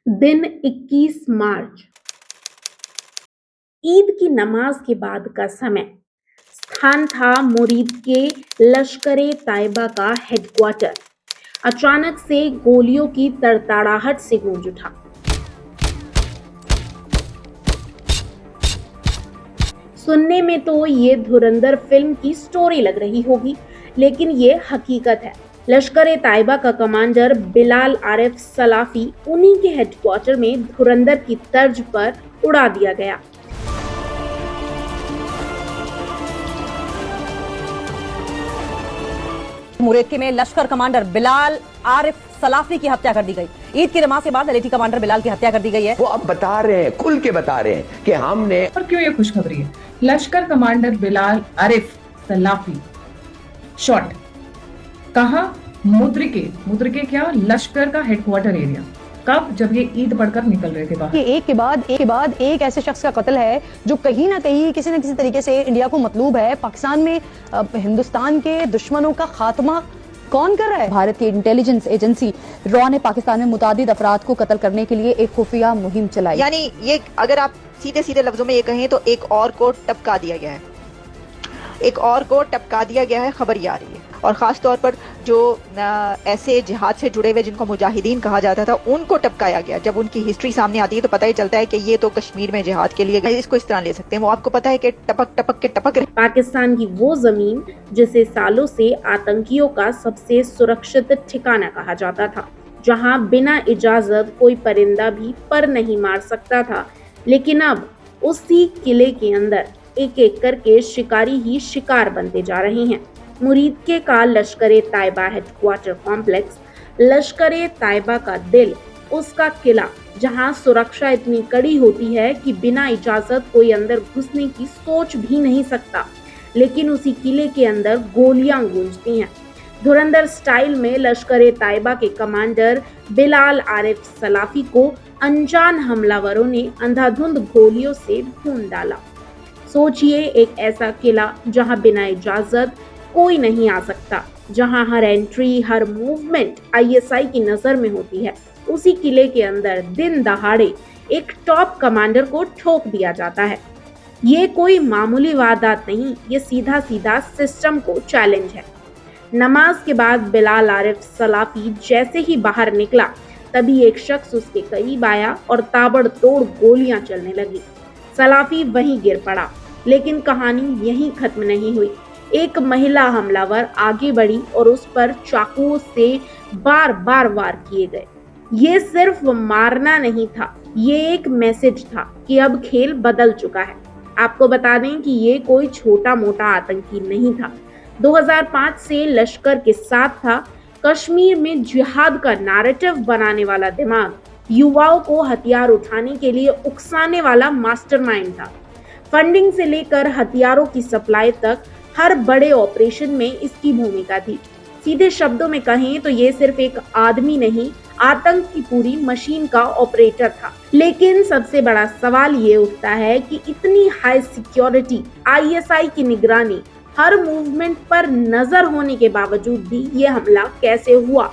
दिन 21 मार्च, ईद की नमाज के बाद का समय। स्थान था मुरीद के लश्कर-ए तैयबा का हेडक्वार्टर। अचानक से गोलियों की तड़तड़ाहट से गूंज उठा। सुनने में तो ये धुरंधर फिल्म की स्टोरी लग रही होगी, लेकिन ये हकीकत है। लश्कर-ए-तैयबा का कमांडर बिलाल आरिफ सलाफी उन्हीं के हेडक्वार्टर में धुरंधर की तर्ज पर उड़ा दिया गया। मुरेदके में लश्कर कमांडर बिलाल आरिफ सलाफी की हत्या कर दी गई। ईद की नमाज के बाद एलएटी कमांडर बिलाल की हत्या कर दी गई है। वो अब बता रहे हैं, खुल के बता रहे हैं कि हमने। और क्यों ये खुशखबरी है? लश्कर कमांडर बिलाल आरिफ सलाफी शॉट कहा? मुद्रिके क्या लश्कर का हेडक्वार्टर एरिया। कब? जब ये ईद पढ़कर निकल रहे थे बाहर। एक के बाद एक ऐसे शख्स का कत्ल है जो कहीं ना कहीं किसी न किसी तरीके से इंडिया को मतलूब है। पाकिस्तान में हिंदुस्तान के दुश्मनों का खात्मा कौन कर रहा है? भारतीय इंटेलिजेंस एजेंसी रॉ ने पाकिस्तान में मुतादिद अफराद को कत्ल करने के लिए एक खुफिया मुहिम चलाई। यानी ये अगर आप सीधे सीधे लफ्जों में ये कहें तो एक और को टपका दिया गया है, खबर ये आ रही है। और ख़ास तौर पर जो ऐसे जिहाद से जुड़े हुए जिनको मुजाहिदीन कहा जाता था उनको टपकाया गया। जब उनकी हिस्ट्री सामने आती है तो पता ही चलता है कि ये तो कश्मीर में जिहाद के लिए, इसको इस तरह ले सकते हैं। वो आपको पता है कि टपक टपक के टपक रहे। पाकिस्तान की वो जमीन जिसे सालों से आतंकियों का सबसे सुरक्षित ठिकाना कहा जाता था, जहां बिना इजाजत कोई परिंदा भी पर नहीं मार सकता था, लेकिन अब उसी किले के अंदर एक एक करके शिकारी ही शिकार बनते जा रहे हैं। मुरीदके का लश्कर-ए-तैयबा हेडक्वार्टर कॉम्प्लेक्स, लश्कर-ए-तैयबा का दिल, उसका किला, जहां सुरक्षा इतनी कड़ी होती है कि बिना इजाजत कोई अंदर घुसने की सोच भी नहीं सकता, लेकिन उसी किले के अंदर गोलियां गूंजती हैं। धुरंधर स्टाइल में लश्कर-ए-तैयबा के कमांडर बिलाल आरिफ सलाफी को अनजान हमलावरों ने अंधाधुंध गोलियों से भून डाला। सोचिए, एक ऐसा किला जहां बिना इजाजत कोई नहीं आ सकता, जहां हर एंट्री, हर मूवमेंट आईएसआई की नजर में होती है। उसी किले के अंदर दिन दहाड़े एक टॉप कमांडर को ठोक दिया जाता है। ये कोई मामूली वारदात नहीं, ये सीधा सीधा सिस्टम को चैलेंज है। नमाज के बाद बिलाल आरिफ सलाफी जैसे ही बाहर निकला, तभी एक शख्स उसके करीब आया और ताबड़तोड़ गोलियां चलने लगी। सलाफी वहीं गिर पड़ा, लेकिन कहानी यहीं खत्म नहीं हुई। एक महिला हमलावर आगे बढ़ी और उस पर चाकुओं से बार बार वार किए गए। ये सिर्फ मारना नहीं था, ये एक मैसेज था कि अब खेल बदल चुका है। आपको बता दें कि ये कोई छोटा मोटा आतंकी नहीं था। 2005 से लश्कर के साथ था। कश्मीर में जिहाद का नैरेटिव बनाने वाला दिमाग, युवाओं को हथियार उठाने के लिए उकसाने वाला मास्टरमाइंड था। फंडिंग से लेकर हथियारों की सप्लाई तक हर बड़े ऑपरेशन में इसकी भूमिका थी। सीधे शब्दों में कहें तो ये सिर्फ एक आदमी नहीं, आतंक की पूरी मशीन का ऑपरेटर था। लेकिन सबसे बड़ा सवाल ये उठता है कि इतनी हाई सिक्योरिटी, आईएसआई की निगरानी, हर मूवमेंट पर नजर होने के बावजूद भी ये हमला कैसे हुआ?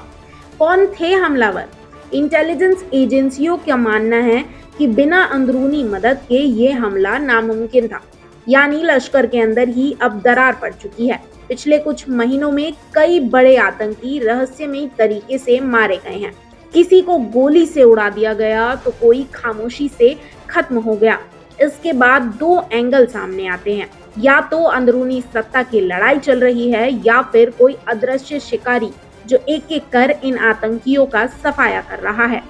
कौन थे हमलावर? इंटेलिजेंस एजेंसियों का मानना है कि बिना अंदरूनी मदद के ये हमला नामुमकिन था। यानी लश्कर के अंदर ही अब दरार पड़ चुकी है। पिछले कुछ महीनों में कई बड़े आतंकी रहस्यमयी तरीके से मारे गए हैं। किसी को गोली से उड़ा दिया गया तो कोई खामोशी से खत्म हो गया। इसके बाद दो एंगल सामने आते हैं, या तो अंदरूनी सत्ता की लड़ाई चल रही है, या फिर कोई अदृश्य शिकारी जो एक एक कर इन आतंकियों का सफाया कर रहा है।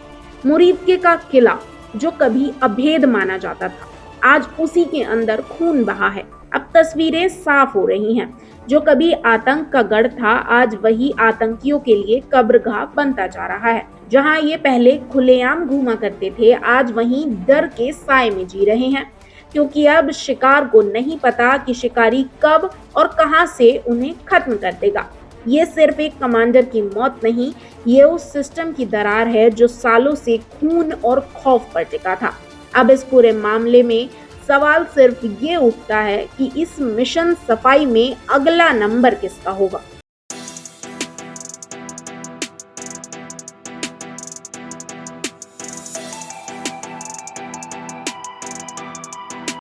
मुरीदके का किला, जो कभी अभेद माना जाता था, आज उसी के अंदर खून बहा है। अब तस्वीरें साफ हो रही हैं। जो कभी आतंक का गढ़ था, आज वही आतंकियों के लिए कब्रगाह बनता जा रहा है। जहां ये पहले खुलेआम घूमा करते थे, आज वहीं डर के साए में जी रहे हैं, क्योंकि अब शिकार को नहीं पता कि शिकारी कब और कहां से उन्हें खत्म कर देगा। ये सिर्फ एक कमांडर की मौत नहीं, ये उस सिस्टम की दरार है जो सालों से खून और खौफ पर टिका था। अब इस पूरे मामले में सवाल सिर्फ ये उठता है कि इस मिशन सफाई में अगला नंबर किसका होगा।